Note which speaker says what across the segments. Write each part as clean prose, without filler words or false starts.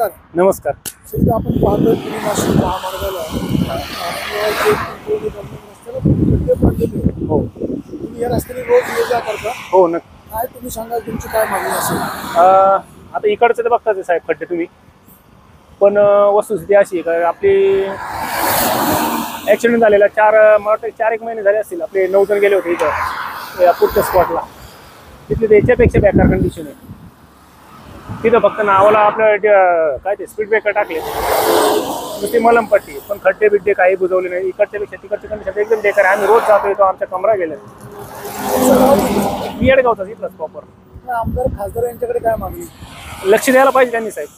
Speaker 1: नमस्कार.
Speaker 2: नमस्कार.
Speaker 1: सध्या आपण पाहतोय पुणे नाशिक महामार्गाला रस्त्याला खड्डे पडलेले आहेत.
Speaker 2: हो
Speaker 1: तुम्ही या रस्त्याने रोज ये जा करता.
Speaker 2: हो नक्की.
Speaker 1: काय तुम्ही सांगाल तुमची काय मागणी असेल?
Speaker 2: आता इकडचं तर बघताच आहे साहेब खड्डे तुम्ही, पण वस्तुस्थिती अशी आहे का आपली ॲक्सिडेंट झालेला मला वाटतं 4-1 महिने झाले असतील. आपले 9 जण गेले होते इथं या पुढच्या स्पॉटला. तिथले त्याच्यापेक्षा बेकार कंडिशन आहे तिथं. फक्त नावाला आपलं काय ते स्पीड ब्रेकर टाकले, नुसती मलमपट्टी, पण खड्डे बिड्डे काही बुजवले नाही. इकडच्यापेक्षा तिकडची कंडिशन एकदम बेकार आहे. आम्ही रोज जातो येतो, आमच्या कमरा गेल्या. मी येडगावचा इथलाच प्रॉपर.
Speaker 1: आमदार खासदार यांच्याकडे काय मागणी?
Speaker 2: लक्ष द्यायला पाहिजे त्यांनी साहेब.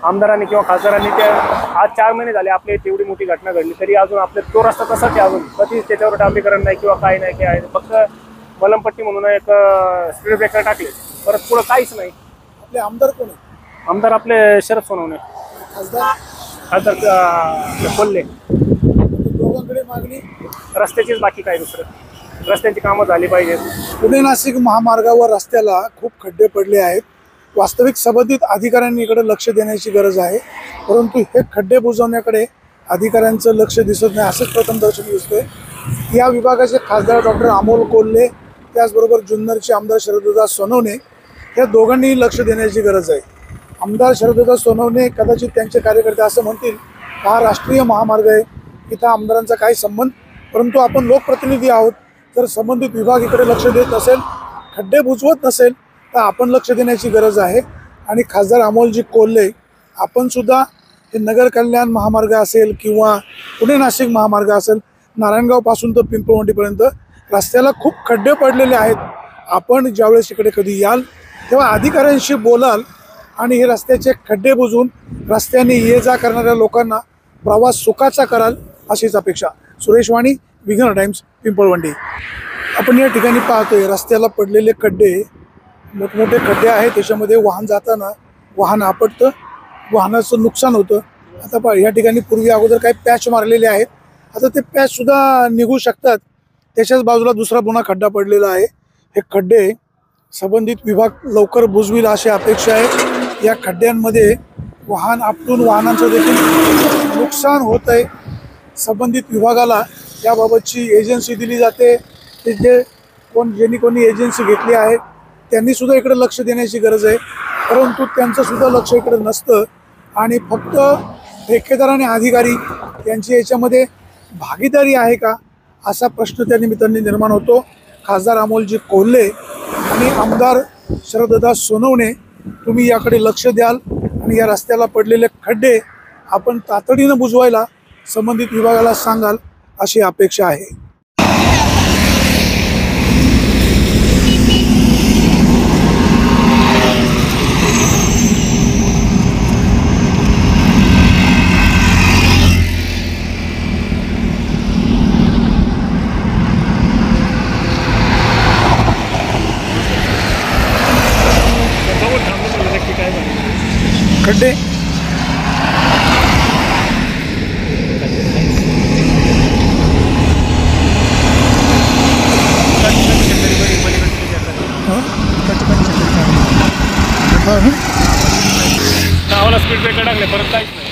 Speaker 2: आमदारांनी किंवा खासदारांनी त्या आज 4 महिने झाले आपले तेवढी मोठी घटना घडली तरी अजून आपले तो रस्ता तसाच आहे. अजून कधीच त्याच्यावर डांबरीकरण नाही किंवा काय नाही, काय फक्त मलमपट्टी म्हणून एक स्पीड ब्रेकर टाकले, परत पुढं काहीच नाही.
Speaker 1: आपले आमदार कोण आहे?
Speaker 2: आमदार आपले शरद सोनवणे,
Speaker 1: खासदार
Speaker 2: कोल्हे.
Speaker 1: दोघांकडे मागणी
Speaker 2: रस्त्याचीच, बाकी काय दुसरं. रस्त्यांची कामं झाली पाहिजेत.
Speaker 1: पुणे नाशिक महामार्गावर रस्त्याला खूप खड्डे पडले आहेत. वास्तविक संबंधित अधिकाऱ्यांनी इकडे लक्ष देण्याची गरज आहे, परंतु हे खड्डे बुजवण्याकडे अधिकाऱ्यांचं लक्ष दिसत नाही, असंच प्रथमदर्शनी दिसतंय. या विभागाचे खासदार डॉक्टर अमोल कोल्हे, त्याचबरोबर जुन्नरचे आमदार शरददादा सोनवणे, या दोघांनीही लक्ष देण्याची गरज आहे. आमदार शरददादा सोनवणे कदाचित त्यांचे कार्यकर्ते असं म्हणतील हा राष्ट्रीय महामार्ग आहे, इथं आमदारांचा काही संबंध, परंतु आपण लोकप्रतिनिधी आहोत. जर संबंधित विभाग इकडे लक्ष देत नसेल, खड्डे बुजवत नसेल, तर आपण लक्ष देण्याची गरज आहे. आणि खासदार अमोलजी कोल्हे, आपण सुद्धा हे नगर कल्याण महामार्ग असेल किंवा पुणे नाशिक महामार्ग असेल, नारायणगावपासून तर पिंपळवंडीपर्यंत रस्त्याला खूप खड्डे पडलेले आहेत. आपण ज्यावेळेस इकडे कधी याल तेव्हा अधिकाऱ्यांशी बोलाल आणि हे रस्त्याचे खड्डे बुजवून रस्त्याने ये जा करणाऱ्या लोकांना प्रवास सुखाचा कराल, अशीच अपेक्षा. सुरेश वाणी, विघ्न टाइम्स, पिंपळवंडी. आपण या ठिकाणी पाहतोय रस्त्याला पडलेले खड्डे, मोठमोठे खड्डे आहेत. त्याच्यामध्ये वाहन जाताना वाहन आपटतं, वाहनाचं नुकसान होतं. आता या ठिकाणी पूर्वी अगोदर काही पॅच मारलेले आहेत, आता ते पॅचसुद्धा निघू शकतात. त्याच्याच बाजूला दुसरा पुन्हा खड्डा पडलेला आहे. हे खड्डे संबंधित विभाग लवकर बुजविल अशी अपेक्षा आहे. या खड्ड्यांमध्ये वाहन आपटून वाहनांचं देखील नुकसान होत आहे. संबंधित विभागाला याबाबतची एजन्सी दिली जाते. ते ज्यांनी कोणी एजन्सी घेतली आहे त्यांनीसुद्धा इकडे लक्ष देण्याची गरज आहे, परंतु त्यांचंसुद्धा लक्ष इकडे नसतं आणि फक्त ठेकेदार आणि अधिकारी यांची याच्यामध्ये भागीदारी आहे का, असा प्रश्न त्या निमित्ताने निर्माण होतो. खासदार अमोलजी कोल्हे आणि आमदार शरददादा सोनवणे, तुम्ही याकडे लक्ष द्याल आणि या रस्त्याला पडलेले खड्डे आपण तातडीनं बुजवायला संबंधित विभागाला सांगाल, अशी अपेक्षा आहे. खड्डे
Speaker 2: नावाला स्पीड ब्रेकर टाकले, परत काहीच नाही.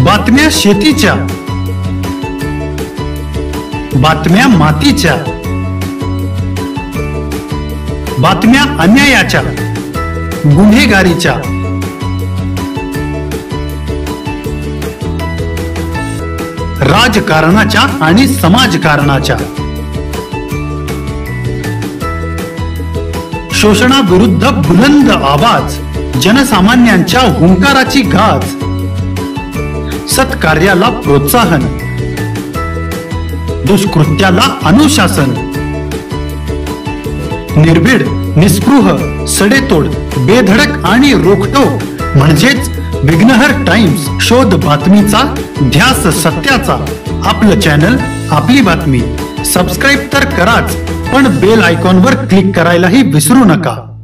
Speaker 3: बातम्या शेतीच्या, बातम्या मातीच्या, बातम्या अन्यायाच्या, गुन्हेगारीच्या, राजकारणाच्या आणि समाजकारणाच्या, शोषणाविरुद्ध बुलंद आवाज, जनसामान्यांच्या हुंकाराची गाज, सत्कार्याला प्रोत्साहन, दुष्कृत्याला अनुशासन, निर्भीड, निस्पृह, सडेतोड, बेधडक आणि रोखटोक म्हणजेच विघ्नहर टाइम्स. शोध बातमीचा, ध्यास सत्याचा. आपलं चॅनल, आपली बातमी. सबस्क्राईब तर कराच, पण बेल आयकॉनवर क्लिक करायलाही विसरू नका.